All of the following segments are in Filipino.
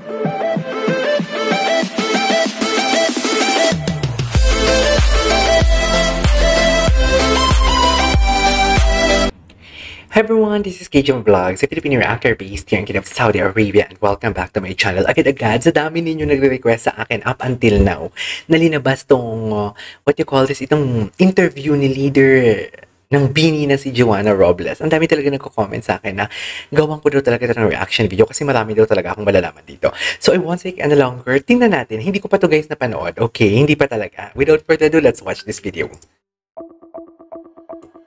Hi everyone, this is KJM Vlogs, a Filipino reactor based here in Saudi Arabia, and welcome back to my channel. Agad-agad, sa dami ninyo nagre-request sa akin up until now, nalinabas tong, what you call this, itong interview ni leader ng BINI na si Joanna Robles. Ang dami talaga nagko-comment sa akin na gawan ko daw talaga ito ng reaction video kasi marami daw talaga akong malalaman dito. So I won't take any longer. Tingnan natin, hindi ko pa to guys napanood. Okay, hindi pa talaga. Without further ado, let's watch this video.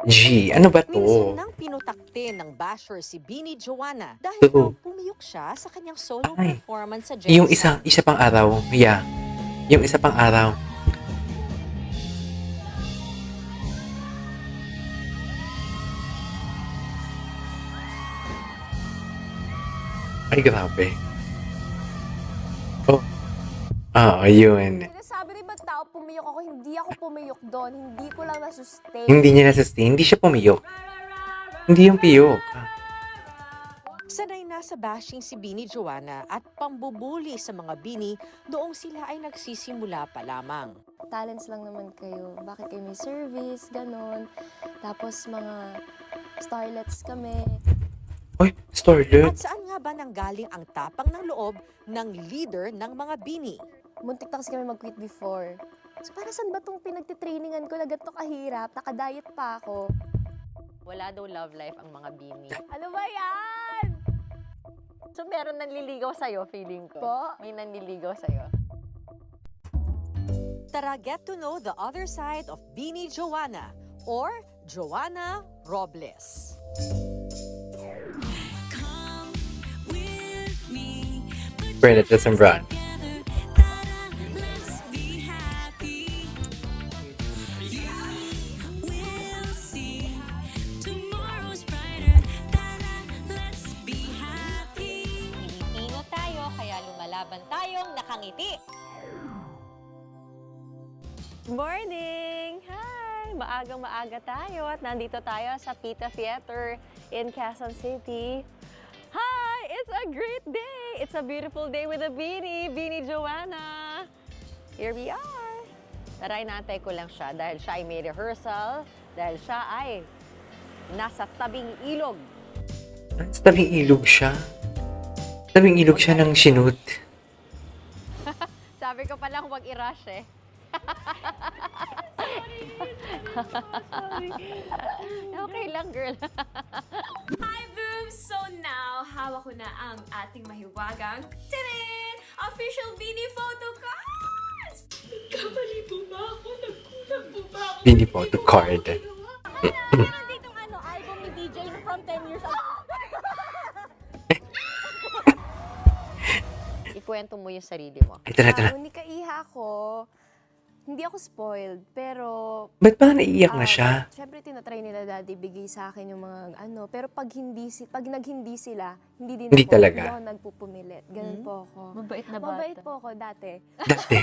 G, ano ba to? Minsan nang pinutakte ng basher si BINI Joanna dahil daw pumiyok siya sa kanyang solo performance sa Jensen. Yung isa pang araw, yeah. Yung isa pang araw. Ay, grabe. Oh. Yun. Sabi rin ba't tao pumiyok ako? Hindi ako pumiyok doon. Hindi ko lang nasustain. Hindi niya nasustain. Hindi siya pumiyok. Hindi yung piyok. Sanay na sa bashing si BINI Joanna at pambubuli sa mga BINI noong sila ay nagsisimula pa lamang. Talents lang naman kayo. Bakit kayo may service? Ganon. Tapos mga starlets kami. Uy, starlet. At saan nga ba nanggaling ang tapang ng loob ng leader ng mga BINI? Muntik na kasi kami mag-quit before. So para saan ba itong pinagtitrainingan ko na ganito kahirap? Nakadiet pa ako. Wala daw love life ang mga BINI. Ano ba yan? So meron nanliligaw sa'yo, feeling ko. Po? May nanliligaw sa'yo. Tara, get to know the other side of BINI Joanna or Joanna Robles. Bernadette Sembran. Pilipino tayo, kaya lumalaban tayong nakangiti. Morning! Hi! Maagang-maaga tayo at nandito tayo sa Pita Theater in Quezon City. Hi! It's a great day! It's a beautiful day with a BINI Joanna! Here we are! Tara, inantay ko lang siya dahil siya ay may rehearsal, dahil siya ay nasa tabing ilog. Sa tabing ilog siya. Tabing ilog siya ng sinut. Sabi ko palang huwag i-rush eh. Okay lang, girl. Hi, boobs! So now, hawak ko na ang ating mahiwagang tirin! Official BINI photo cards! Nagkamali po ba ako? Nagkulang po ba ako? BINI photo card. Meron ditong album ni DJ from 10 years ago. Ikwento mo yung sarili mo. Ay, tara. Nung nikaiha ako, hindi ako spoiled, pero Ba't ba naiiyak na siya? syempre tinatry nila daddy bigay sa akin yung mga pero pag naghindi sila, hindi din Hindi ako. talaga. Hindi ako nagpupumilit. Ganun po ako. Mabait na bata. Mabait po ako dati. Dati.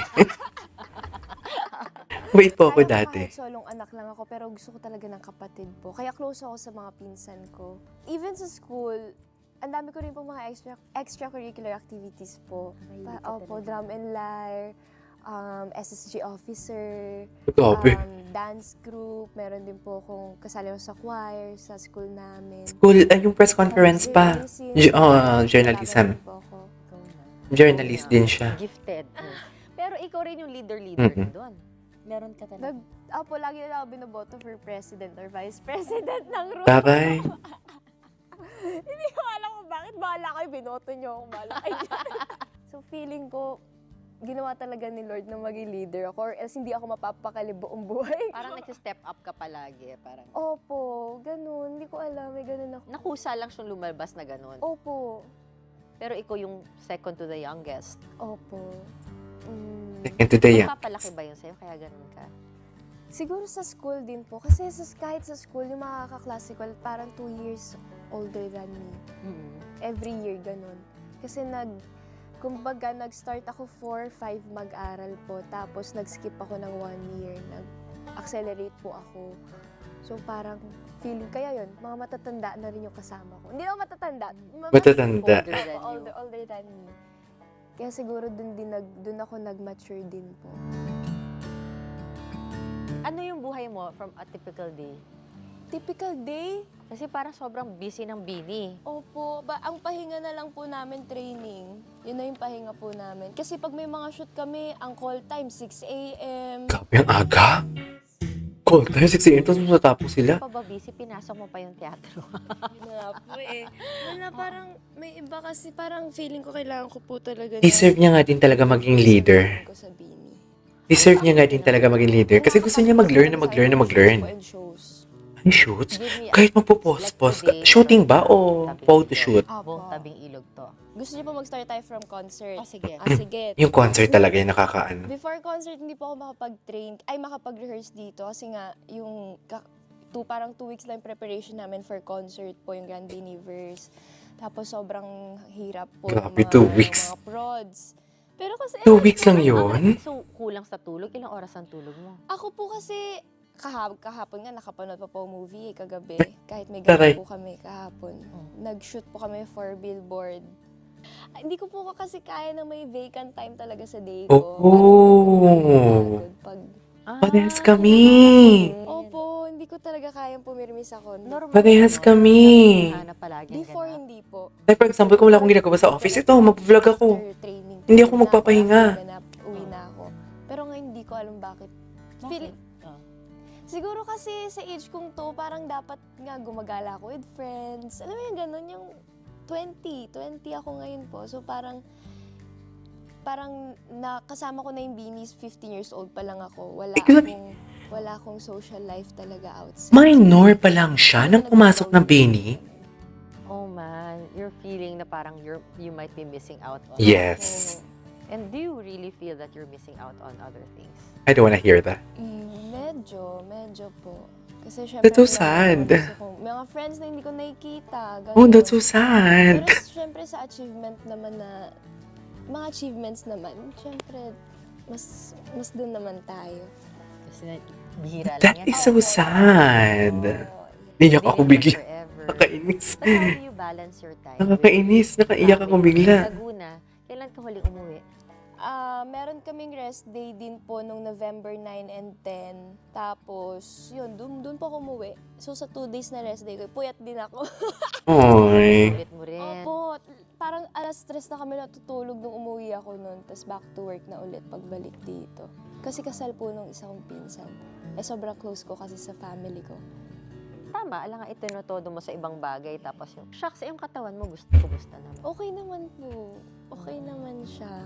Wait po ako Kaya dati. kahit solong anak lang ako, pero gusto ko talaga ng kapatid po. Kaya close ako sa mga pinsan ko. Even sa school, ang dami ko rin po mga extracurricular activities po. Opo, drum and lyre, SSG officer, Grabe. dance group, meron din po akong kasali sa choir sa school namin. School, yung press conference pa. Journalism. Journalist din siya. Gifted. Pero ikaw rin yung leader doon. Meron ka talaga. Lagi na ako binoboto for president or vice president ng room. Babay. Hindi ko alam kung bakit bahala kayo, binoto nyo akong bahala kayo. So feeling ko, ginawa talaga ni Lord na maging leader ako or else hindi ako mapapakali buong buhay. Parang nag-step up ka palagi. Parang Opo, ganun. Hindi ko alam, may ganun ako. nakusa lang siyang lumalabas na ganun. Opo. Pero ikaw yung second to the youngest. Opo. Second to the young. Magpapalaki ba yun sa'yo? Kaya ganun ka? Siguro sa school din po. Kasi kahit sa school, yung mga kaklase ko, parang 2 years older than me. Every year, ganun. Kasi kumbaga, nag-start ako 4-5 mag-aral po. Tapos, nag-skip ako ng 1 year. Nag-accelerate po ako. So, parang feeling, kaya yun, mga matatanda na rin yung kasama ko. Hindi naman matatanda. Matatanda. Older than me. Kaya siguro dun ako nag-mature din po. Ano yung buhay mo from a typical day? Typical day? Kasi parang sobrang busy ng Bini. Opo, ang pahinga na lang po namin training. Yun na yung pahinga po namin. Kasi pag may mga shoot kami, ang call time 6 a.m. Grabe ang aga. Call time, 6 a.m. Tapos matatapos sila. Pa ba busy, pinasok mo pa yung teatro. Yun na po eh. Wala, parang may iba kasi parang feeling ko kailangan ko po talaga. Deserve niya nga din talaga maging leader. Ko sa Bini. Deserve niya nga din talaga maging leader. Kasi gusto niya mag-learn na mag-learn na mag-learn. And shows. Ay, shoots? Kahit magpo-post-post ka. Shooting ba o photo shoot? Buong tabing ilog to. Gusto niyo po mag-start tayo from concert? Sige. Sige. Yung concert talaga yung nakakaano. Before concert, hindi po ako makapag-rehearse dito kasi nga yung parang 2 weeks lang preparation namin for concert po, yung Grand Biniverse. Tapos sobrang hirap po. Grabe, yung 2 weeks. Mga prods. Pero kasi 2 weeks lang yun? So, kulang sa tulog? Ilang oras ang tulog mo? ako po kasi kahapon nga nakapanood pa po movie kagabi. Kahit may Taray. gabi po kami kahapon. Nag-shoot po kami for Billboard. Hindi ko po kasi kaya na may vacant time talaga sa day ko. Oh. Pag Parehas kami. Opo, hindi ko talaga kayang pumirmi sa condo. Normal. Parehas kami. Sana palagi Before, ganun. hindi po. Like for example, kung wala akong ginagawa sa office, ito, mag-vlog ako. After training, Hindi ako magpapahinga. Uwi na ako. Pero ngayon, hindi ko alam bakit. Bakit? Siguro kasi sa age kong to, parang dapat nga gumagala ako with friends. Alam mo yung ganun, yung 20 ako ngayon po. So parang nakasama ko na yung Beanies, 15 years old pa lang ako. Wala akong social life talaga outside. Minor pa lang siya nang pumasok ng Bini. Oh man, you're feeling na parang you might be missing out on. Yes. And do you really feel that you're missing out on other things? I don't wanna hear that. Medyo po. Kasi syempre, That's so sad. Mga friends na hindi ko nakikita. Ganun. Oh, that's so sad. Pero syempre sa mga achievements naman, syempre, mas dun naman tayo. Kasi bihira lang That yan. is so sad. Iyak ako bigla. Nakakainis. But how do you balance your time? Nakakainis. Nakaiyak ako bigla. Laguna, kailan ka huling umuwi? Meron kaming rest day din po nung November 9 and 10. Tapos, yun, dun po ako umuwi. So, sa 2 days na rest day ko, puyat din ako. Oy. Ulit mo rin. Opo, parang alas 3 na kami natutulog nung umuwi ako nun. Tapos back to work na ulit pagbalik dito. Kasi kasal po nung isa kong pinsan. Sobrang close ko kasi sa family ko. Tama, alam nga itinutodo mo sa ibang bagay. Tapos yung, shucks, yung katawan mo, gusto naman. Okay naman po. Okay naman siya.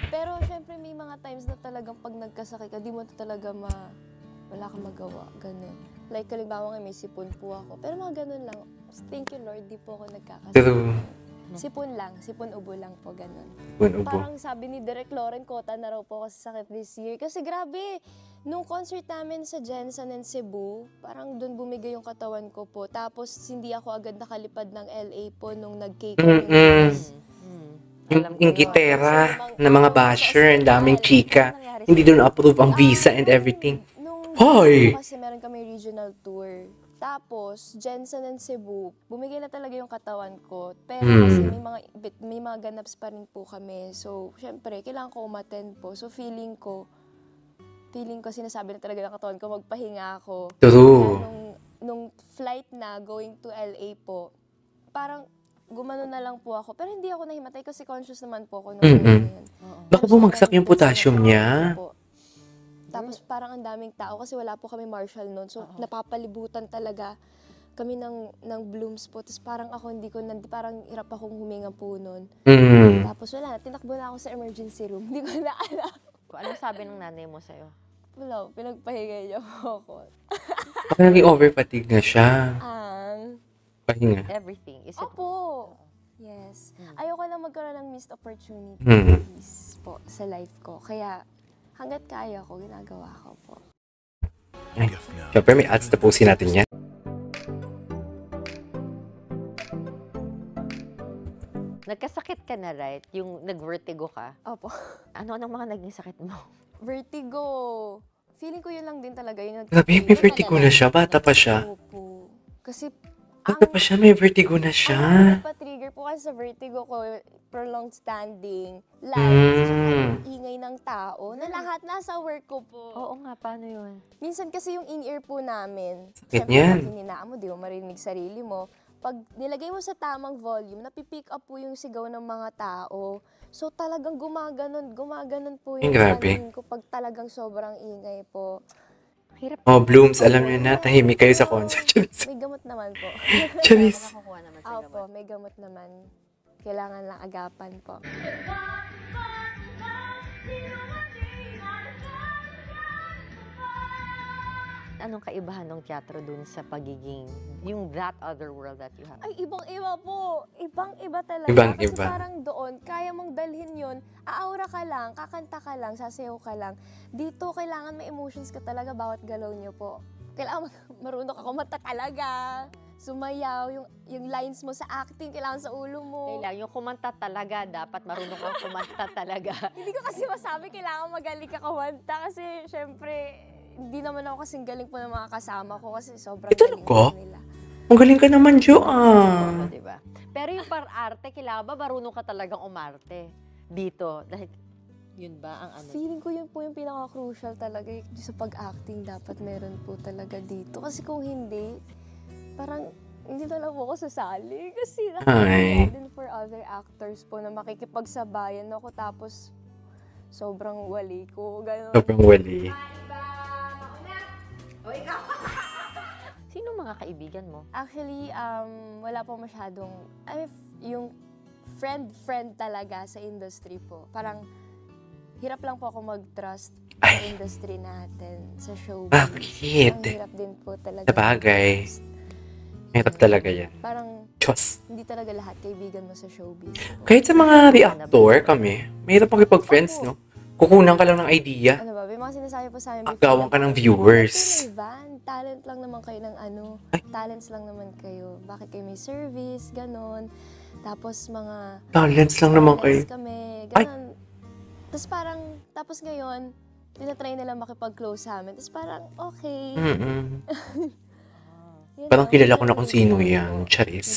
Pero syempre may mga times na talagang pag nagkasakit ka, di mo talaga wala kang magawa. Ganun. Like, kalimbawa nga may sipon po ako. Pero mga ganun lang. Thank you Lord, di po ako nagkakasakit. True. Sipon lang. Sipon ubo lang po, ganun. Ubo. Parang sabi ni Direk Lauren, kota na raw po ako sa sakit this year. Kasi grabe, nung concert namin sa Jensen and Cebu, parang doon bumigay yung katawan ko po. Tapos hindi ako agad nakalipad ng LA po nung nag-cake. Yung gitera na mga basher, ang daming chika. Hindi doon approve ang visa and everything. Hoy! Kasi meron kami regional tour. Tapos, Jensen and Cebu, bumigay na talaga yung katawan ko. Pero kasi may mga ganaps pa rin po kami. So, syempre, kailangan ko umattend po. So, feeling ko, sinasabi na talaga ng katawan ko, magpahinga ako. True. Nung flight na, going to LA po, parang gumano na lang po ako. Pero hindi ako nahimatay kasi conscious naman po ako nung yun. Baka bumagsak yung potassium niya. Tapos parang ang daming tao kasi wala po kami marshal noon. So napapalibutan talaga kami ng blooms po. Tapos parang ako parang hirap akong huminga po noon. Tapos wala, tinakbo na ako sa emergency room. Hindi ko na alam. Anong sabi ng nanay mo sa'yo? Wala, pinagpahinga niya po ako. Baka naging overfatigue na siya. Pahinga. Everything. Is it? Opo. Yes. Ayoko lang magkaroon ng missed opportunities po sa life ko. Kaya hanggat kaya ko, ginagawa ko po. Ay, syempre may ads na posin natin yan. Nagkasakit ka na, right? Yung nag-vertigo ka. Opo. Ano mga naging sakit mo? Vertigo. Feeling ko yun lang din talaga. Grabe, may vertigo na siya. Bata pa siya. Opo. Kasi Bata pa siya, may vertigo na siya. Pa-trigger po kasi sa vertigo ko, prolonged standing, lights, ingay ng tao, na lahat nasa work ko po. Oo nga, paano yun? Minsan kasi yung in-ear po namin, Sakit syempre yan. pag hininaan mo, di mo marinig sarili mo. Pag nilagay mo sa tamang volume, napipick up po yung sigaw ng mga tao. So talagang gumaganon po yung Grabe. paningin ko pag talagang sobrang ingay po. Hirap. Oh, Blooms, alam niyo na, tahimik kayo sa concert. May gamot naman po. Charis. Makakukuha naman sa Opo, gamot. may gamot naman. Kailangan lang agapan po. Anong kaibahan ng teatro dun sa pagiging, yung that other world that you have? Ay, ibang-iba po. Ibang-iba talaga. Ibang-iba. Kasi parang doon, kaya mong dalhin yun, aaura ka lang, kakanta ka lang, sasayaw ka lang. Dito, kailangan may emotions ka talaga bawat galaw niyo po. Kailangan marunong ka kumanta talaga. Sumayaw, yung lines mo sa acting, kailangan sa ulo mo. Kailangan yung kumanta talaga, dapat marunong kang kumanta talaga. Hindi ko kasi masabi kailangan magaling ka kumanta kasi syempre, hindi naman ako kasing galing po ng mga kasama ko kasi sobrang galing Talaga? po nila. Ang galing ka naman, Jo. Oo, diba? Pero yung par-arte, kailangan ba marunong ka talagang umarte dito? Dahil yun ba ang ano? Feeling ko yun po yung pinaka-crucial talaga sa pag-acting. Dapat meron po talaga dito. Kasi kung hindi, parang hindi na lang ako sasali. Kasi Ay. din for other actors po na makikipagsabayan ako tapos sobrang wali ko. Ganon. Sobrang wali. Sino mga kaibigan mo? Actually, wala po masyadong, yung friend talaga sa industry po. Parang, hirap lang po ako mag-trust sa industry natin, sa showbiz. Bakit? Ang hirap din po talaga. Sabagay. mag-trust. Mahirap talaga yan. Parang, Diyos. hindi talaga lahat kaibigan mo sa showbiz po. Kahit sa mga reactor kami, mahirap makipag-friends, no? Kukunan ka lang ng idea. Ano ba, may mga sinasabi po sa amin Agawan ka ng viewers. Van, talent lang naman kayo ng ano, talents lang naman kayo. Bakit kayo may service, ganon. Tapos mga Talents lang naman kayo. talents kami, Ay! ganon. Tapos parang, tapos ngayon, tinatry nila makipag-close sa amin. Tapos parang, okay. Mm-mm. Yun Parang lang, kilala ko na ganun kung sino po. yan. Dapat Charis.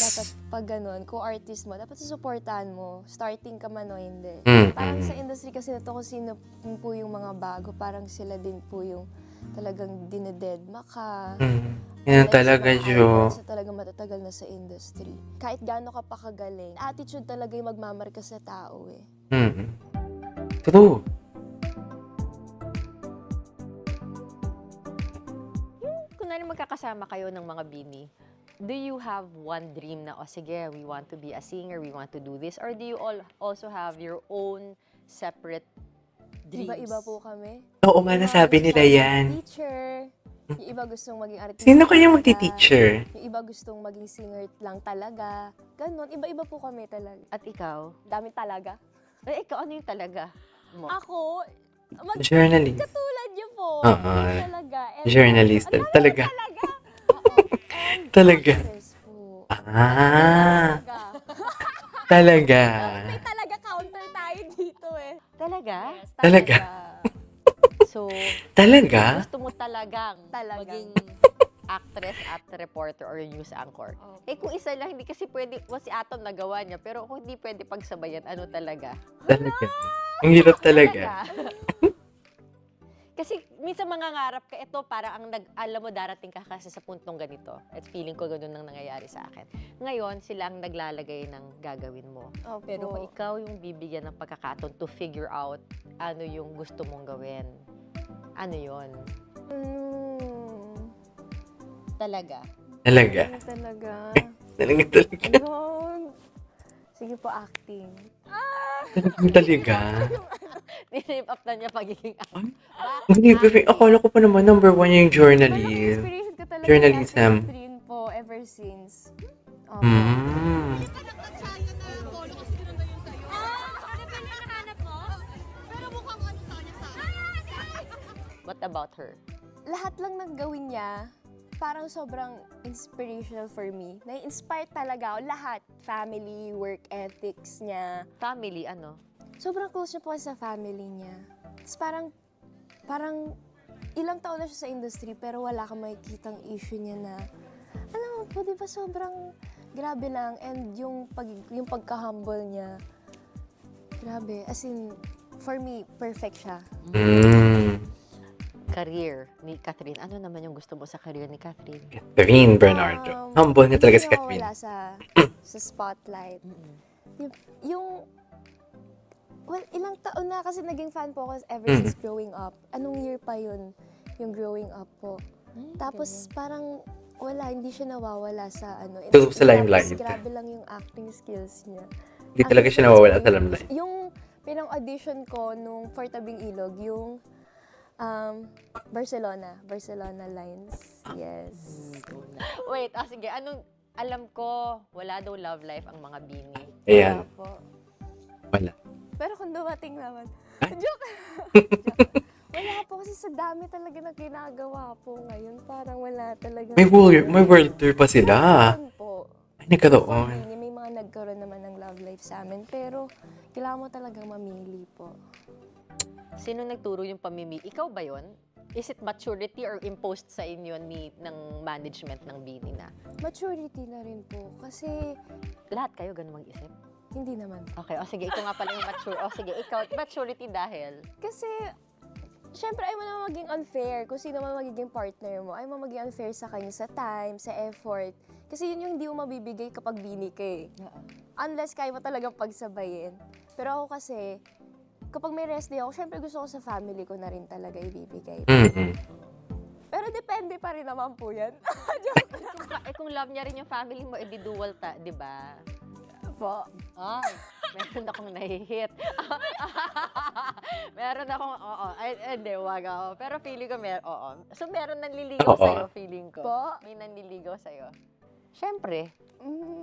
pag ganon, kung artist mo, dapat susuportahan mo. Starting ka man o hindi. Mm-mm. Parang sa industry kasi na to, kung sino po yung mga bago, parang sila din po yung talagang dinededma ka. Yan Like, talaga, sa mga Jo. idols na talaga matatagal na sa industry. Kahit gaano ka pa kagaling, attitude talaga yung magmamarka sa tao eh. Mm-mm. True. Kunwari magkakasama kayo ng mga bini, do you have one dream na, oh sige, we want to be a singer, we want to do this? Or do you all also have your own separate dreams? Iba-iba po kami. Oo nga, Yung mga nasabi gusto nila maging yan. Teacher. Yung iba gustong maging artista. Sino kaya talaga. magti-teacher? Yung iba gustong maging singer lang talaga. Ganon, iba-iba po kami talaga. At ikaw? Dami talaga. Eh, ikaw ano yung talaga mo? Ako, Journalist. katulad niyo po. Oo. Yun talaga. And, Journalist. Ang dami Talaga. talaga. Oo. And Talaga. actress po. Ah, Talaga. talaga. May talaga counter tayo dito eh. Talaga? Yes, Talaga. So, Talaga? gusto mo talagang Talagang. maging actress at reporter or news anchor. Opo. Eh kung isa lang, hindi kasi pwede, si Atom nagawa niya, pero kung hindi pwede pagsabayan, ano talaga? Talaga. Ang hirap talaga. Kasi minsan mangangarap ka, ito parang alam mo darating ka kasi sa puntong ganito. At feeling ko ganun ang nangyayari sa akin. Ngayon, sila ang naglalagay ng gagawin mo. Opo. Pero kung ikaw yung bibigyan ng pagkakataon to figure out ano yung gusto mong gawin, ano yon? Talaga. Talaga. Talaga. Talaga talaga. Ganon. Sige po, acting. Talaga. Nilip up na niya pagiging Hindi, pero akala ko pa naman number one yung journalist. Inspiration ko talaga Journalism. yung dream po ever since. Opo. Mm. What about her? Lahat lang ng gawin niya, parang sobrang inspirational for me. Na-inspire talaga ako. Lahat. Family, work ethics niya. Family, ano? Sobrang close niya po sa family niya. Tapos parang ilang taon na siya sa industry pero wala kang makikitang issue niya na, alam mo po, di ba sobrang grabe lang. And yung pagka-humble niya, Grabe. As in, for me, perfect siya. Mm. Career ni Catherine. Ano naman yung gusto mo sa career ni Catherine? Catherine Bernardo. Humble nga talaga si Hindi Catherine. nawawala sa spotlight. Yung well, ilang taon na kasi naging fan po ako ever since growing up. Anong year pa yun, yung growing up po. Tapos parang wala, hindi siya nawawala sa ano. Tulog sa limelight. Tapos grabe lang yung acting skills niya. Hindi talaga siya nawawala sa limelight. Yung pinang-audition ko nung For Tabing Ilog, yung Barcelona Lines. Yes. Wait, sige. Anong, alam ko, wala daw love life ang mga Bini. Ayan. Wala po. Wala. Pero kung dumating naman, Ay. joke! Wala po kasi sa dami talaga na ginagawa po ngayon. Parang wala talaga. May world tour pa sila. Meron po. Ay, nagkaroon. May mga nagkaroon naman ng love life sa amin. Pero kailangan mo talagang mamili po. Sino nagturo yung pamimili? Ikaw ba yon? Is it maturity or imposed sa inyo ng management ng Bini na? Maturity na rin po. Kasi Lahat kayo ganun mag-isip? hindi naman. Okay, sige, ikaw nga pala yung mature. Sige, ikaw, maturity dahil? Kasi, syempre, ayaw mo naman maging unfair. Kung sino man magiging partner mo, ayaw mo maging unfair sa kanya sa time, sa effort. Kasi yun yung hindi mo mabibigay kapag bini ka eh. Unless kaya mo talagang pagsabayin. Pero ako kasi, kapag may rest day ako, syempre gusto ko sa family ko na rin talaga ibibigay. Mm-hmm. Pero depende pa rin naman po yan. Kung love niya rin yung family mo, edi dual di ba? Po. Ay, meron akong nahihit. Meron akong, hindi, wag ako. Pero feeling ko, So, meron nanliligaw sa'yo, feeling ko. Po? May nanliligaw sa'yo. Siyempre.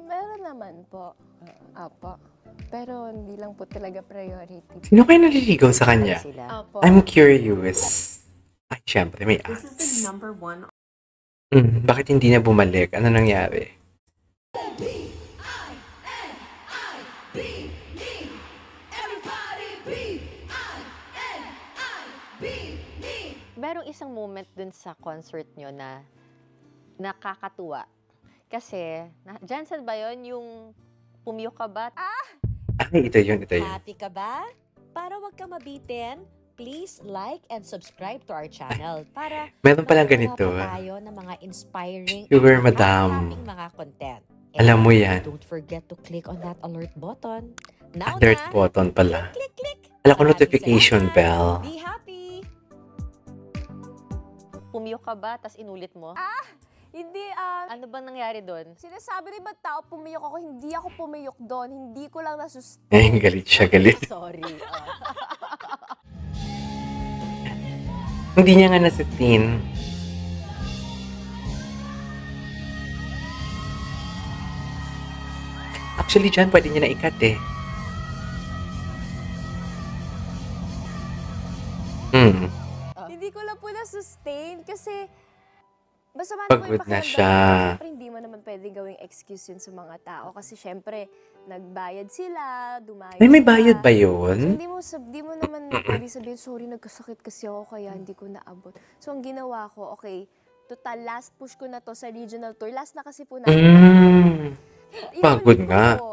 Meron naman po. Apo. Pero hindi lang po talaga priority. Sino kayo naliligaw sa kanya? Sila. Apo. I'm curious. Ay, syempre, may This is ads. the number one. Bakit hindi na bumalik? Ano nangyari? Merong isang moment dun sa concert nyo na nakakatuwa. Kasi, Jansen ba yun? Yung pumiyok ka ba? Ay, ito yun. Happy ka ba? Para wag ka mabitin, please like and subscribe to our channel para Meron palang makakuha ganito. pa tayo ng mga inspiring Sugar at Madam. happy mga content. Alam mo And yan. Don't forget to click on that alert button. Now Alert na, button pala. click, click. Alam ko Maraming notification salamat. bell. Be happy! Pumiyok ka ba, tas inulit mo? Hindi, Ano bang nangyari doon? sinasabi rin ba tao pumiyok ako? Hindi ako pumiyok doon. Hindi ko lang nasustain. Ay, galit siya, galit. Sorry. Hindi niya nga nasutin. Actually, dyan, pwede niya na ikat eh. Hindi ko lang po na-sustain kasi basta man Pagod na siya. Siyempre, hindi mo naman pwedeng gawing excuse yun sa mga tao kasi syempre, nagbayad sila, dumayo Ay, may sila. bayad ba So, yun? hindi mo naman pwede sabihin, sorry, nagkasakit kasi ako kaya hindi ko naabot. So, ang ginawa ko, okay, total, last push ko na to sa regional tour. Last na kasi po natin. Pagod Inulit ko nga. po.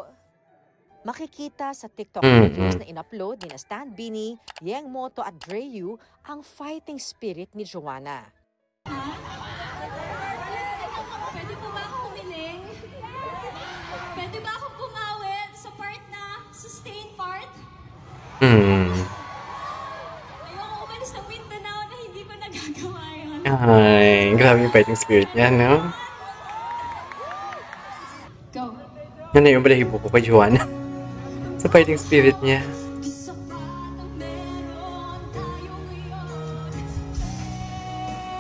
Makikita sa TikTok Mhm. videos na in-upload ni na Stan Bini, Yeng Moto at Dreyu ang fighting spirit ni Joanna. Pwede po ba akong umiling? Pwede ba akong pumawi sa part na sustained part? Ayoko umalis ng Mindanao na hindi ko nagagawa yun. Ay, grabe yung fighting spirit niya, no? Go. Yan na yung balahibo ko kay Joanna. Sa fighting spirit niya. Sa patang meron tayo ngayon.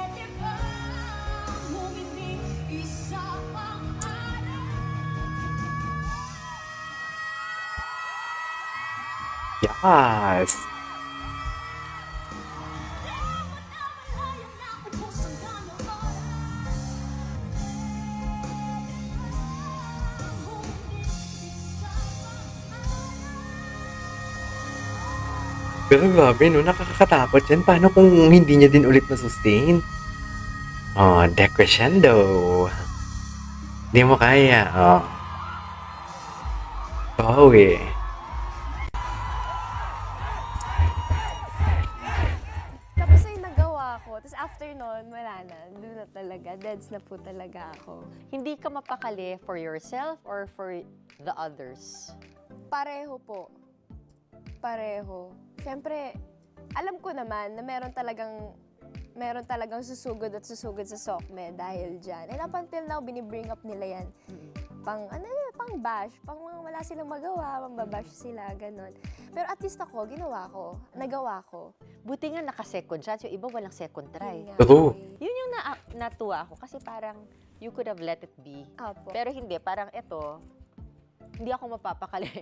Pwede ba humiling isa pang araw? Yes! Pero grabe, no? Nakakatakot yan. Paano kung hindi niya din ulit na-sustain? Oh, decrescendo. Hindi mo kaya. Oh. Oh, eh. Tapos after nun, wala na. Doon na talaga. Deads na po talaga ako. Hindi ka mapakali for yourself or for the others? Pareho po. Pareho. Siyempre, alam ko naman na meron talagang susugod at susugod sa SOCME dahil dyan. And up until now, binibring up nila yan. Pang bash, pang wala silang magawa, mambabash sila, ganon. Pero at least ako, nagawa ko. Buti nga naka-second chance, yung iba walang second try. Yun nga, Oo. eh. Yun yung natuwa ako kasi parang you could have let it be. Opo. Pero hindi, parang eto, hindi ako mapapakali.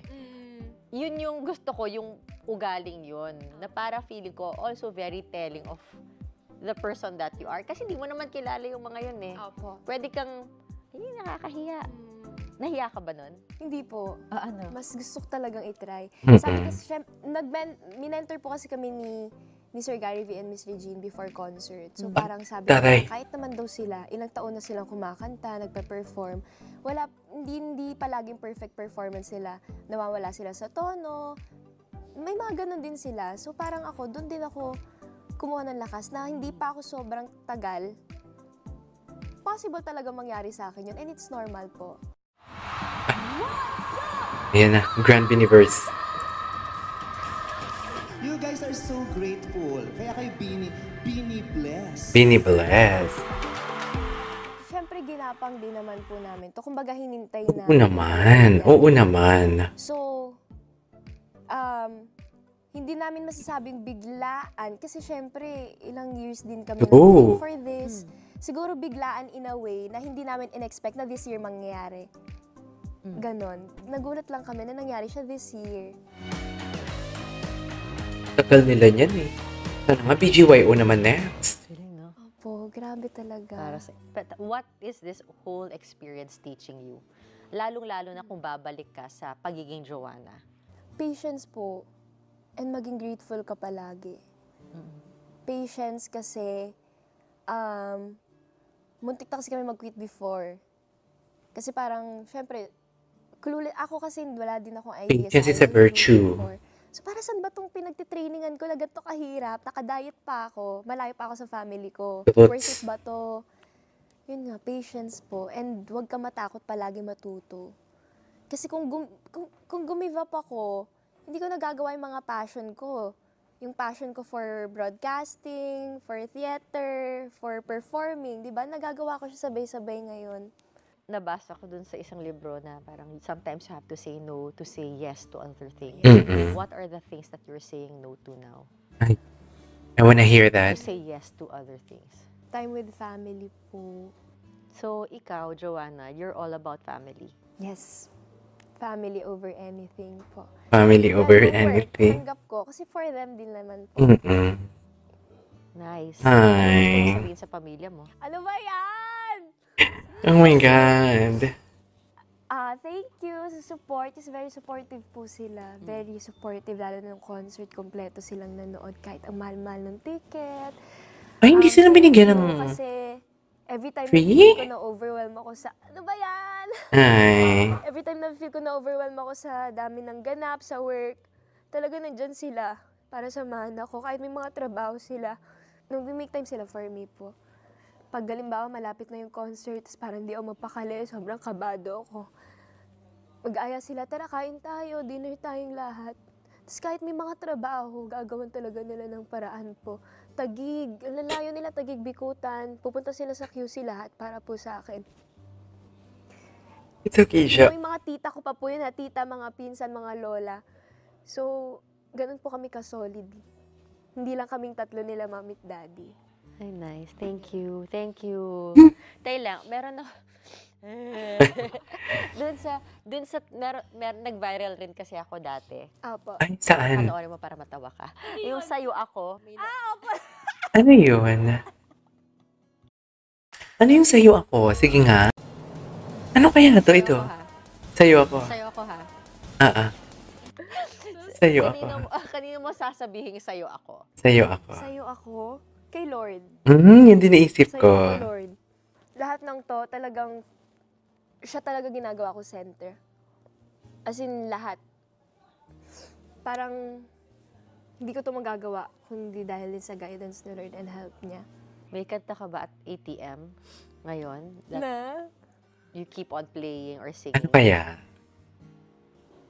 Yun yung gusto ko, yung ugaling yun. Na para feeling ko also very telling of the person that you are. Kasi hindi mo naman kilala yung mga yun eh. Opo. Pwede kang, hindi, nakakahiya. Nahiya ka ba nun? Hindi po. Ano? Mas gusto ko talagang itry. Mm-mm. Sa akin kasi, minentor po kasi kami ni Sir Gary V and Miss Regine before concert. So parang sabi Taray. nila, kahit naman daw sila, ilang taon na silang kumakanta, nagpe-perform, hindi palaging perfect performance sila. Nawawala sila sa tono. May mga ganun din sila. So parang ako, doon din ako kumuha ng lakas na hindi pa ako sobrang tagal. Possible talaga mangyari sa akin yun. And it's normal po. Ayan na, Grand Universe. You guys are so grateful. Kaya kayo Bini bless. Bini Bless. Siyempre, ginapang din naman po namin to. Kumbaga, hinintay na. Oo naman. Oo naman. So, hindi namin masasabing biglaan. Kasi siyempre, ilang years din kami Oo. for this. Siguro biglaan in a way na hindi namin in-expect na this year mangyayari. Ganon. Nagulat lang kami na nangyari siya this year. Tagal nila niyan eh. Sana nga, BGYO naman next. Feeling, no? Opo, grabe talaga. But what is this whole experience teaching you? Lalong-lalo na kung babalik ka sa pagiging Joanna. Patience po. And maging grateful ka palagi. Patience kasi, muntik na kasi kami mag-quit before. Kasi parang, syempre, ako kasi wala din akong idea. Patience is a sa virtue. before. So para saan ba itong pinagtitrainingan ko na ganito kahirap? Nakadiet pa ako, malayo pa ako sa family ko. But- Worth it ba to? Yun nga, patience po. And huwag ka matakot palagi matuto. Kasi kung gumive up ako, hindi ko nagagawa yung mga passion ko. Yung passion ko for broadcasting, for theater, for performing, di ba? Nagagawa ko siya sabay-sabay ngayon. Nabasa ko dun sa isang libro na parang sometimes you have to say no to say yes to other things. Mm-mm. What are the things that you're saying no to now? I wanna hear To that. say yes to other things. Time with family po. So, ikaw, Joanna, you're all about family. Yes. Family over anything po. Family over Kahit yung work, anything. tanggap ko. Kasi for them din naman po. Mm-mm. Nice. Hi. Ano sabihin sa pamilya mo? Ano ba yan? Oh my God. Thank you sa support. Is very supportive po sila. Very supportive. Lalo na ng concert, kompleto silang nanood. Kahit ang mahal-mahal ng ticket. Ay, hindi sila binigyan ng... Kasi every time Free? na feel ko na-overwhelm ako sa... Ano ba yan? Ay. Every time na feel ko na-overwhelm ako sa dami ng ganap, sa work, talaga nandyan sila para samahan ako. Kahit may mga trabaho sila, nag-make time sila for me po. Pag halimbawa malapit na yung concert, tas parang di ako mapakali, sobrang kabado ako. Mag-aya sila, tara kain tayo, dinner tayong lahat. Tapos kahit may mga trabaho, gagawan talaga nila ng paraan po. Tagig, ang lalayo nila, Tagig, Bikutan. Pupunta sila sa QC lahat para po sa akin. It's okay siya. May mga tita ko pa po yun, tita, mga pinsan, mga lola. So, ganun po kami ka-solid. Hindi lang kaming tatlo nila, mami at daddy. Ay, nice. Thank you. Thank you. Tayo lang, meron na... nag-viral rin kasi ako dati. Apo. Ay, saan? Panoorin mo para matawa ka. Yung sayo ako. Ano yun? Ano yung sayo ako? Sige nga. Ano kaya ito? Ito. Sayo ako. Sayo ako ha. Sayo ako. Kanino mo sasabihin sayo ako? Sayo ako. Sa'yo ako, kay Lord. Yun din naisip Sa'yo ko. ako, Lord. Lahat ng to, talagang, siya talaga ginagawa ko center. As in, lahat. Parang, hindi ko to magagawa kung hindi dahil din sa guidance ni Lord and help niya. May kanta ka ba at ATM ngayon? That Na? you keep on playing or Ano singing? kaya?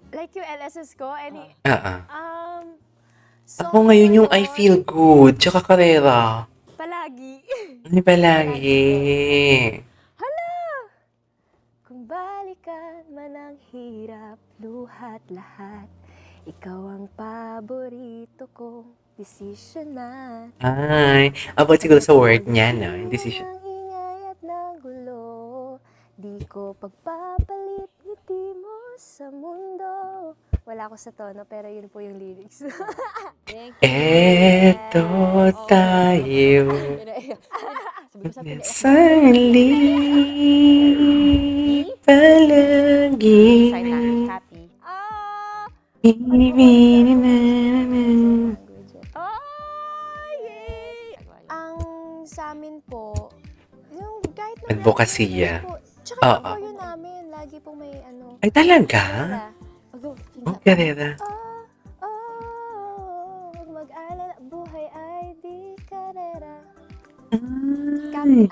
Like yung LSS ko, any... song Ako ngayon yung I ngayon, Feel Good, tsaka Karera. Palagi. Ano palagi? Kung balikan man ang hirap, luhat lahat, ikaw ang paborito kong desisyonan. Ay, about siguro sa work niya, no? Yung decision. Ng ingay at ng gulo, di ko pagpapalit ngiti mo sa mundo. Wala ako sa tono, pero yun po yung lyrics. Thank you. Eto tayo. Sali palagi. Sign language, happy. Ibibini na. Yay! Ang sa amin po, yung kahit na Advokasya. po, tsaka Oo. yung choir namin, lagi po may ano. Ay, talaga? Go, Oh, Karera. Huwag mag-alala, buhay ay di karera. Ay.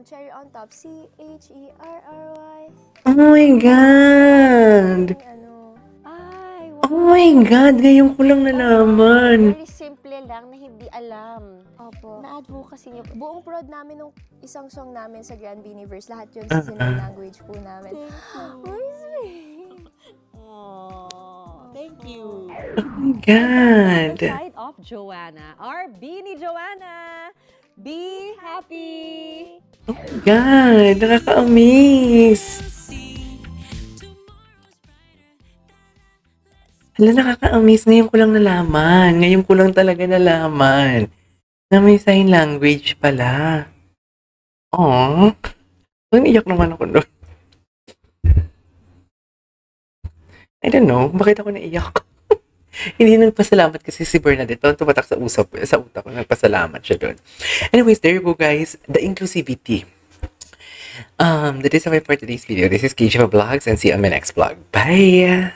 Cherry on top, C-H-E-R-R-Y. Oh my God! Ano, Ay, Oh my God! Ngayon ko lang nalaman. Very simple lang na hindi alam. opo. Na-advocacy niyo. Buong prod namin nung isang song namin sa Grand Biniverse, lahat yun sa sinong language po namin. Uy, sweet. Thank you. Oh my God! Side of Joanna, our Beanie Joanna. Be happy. Oh my God! Nakaka-amaze! Hala, nakaka-amaze. Ngayon ko lang nalaman. Ngayon ko lang talaga nalaman na may sign language pala. Oh, iyak naman ako doon. I don't know, bakit ako naiyak? Hindi nagpasalamat kasi si Bernadette. Tumatak sa utak ko. Nagpasalamat siya doon. Anyways, there you go guys. The inclusivity. That is all for today's video. This is Keisha Vlogs and see you on my next vlog. Bye!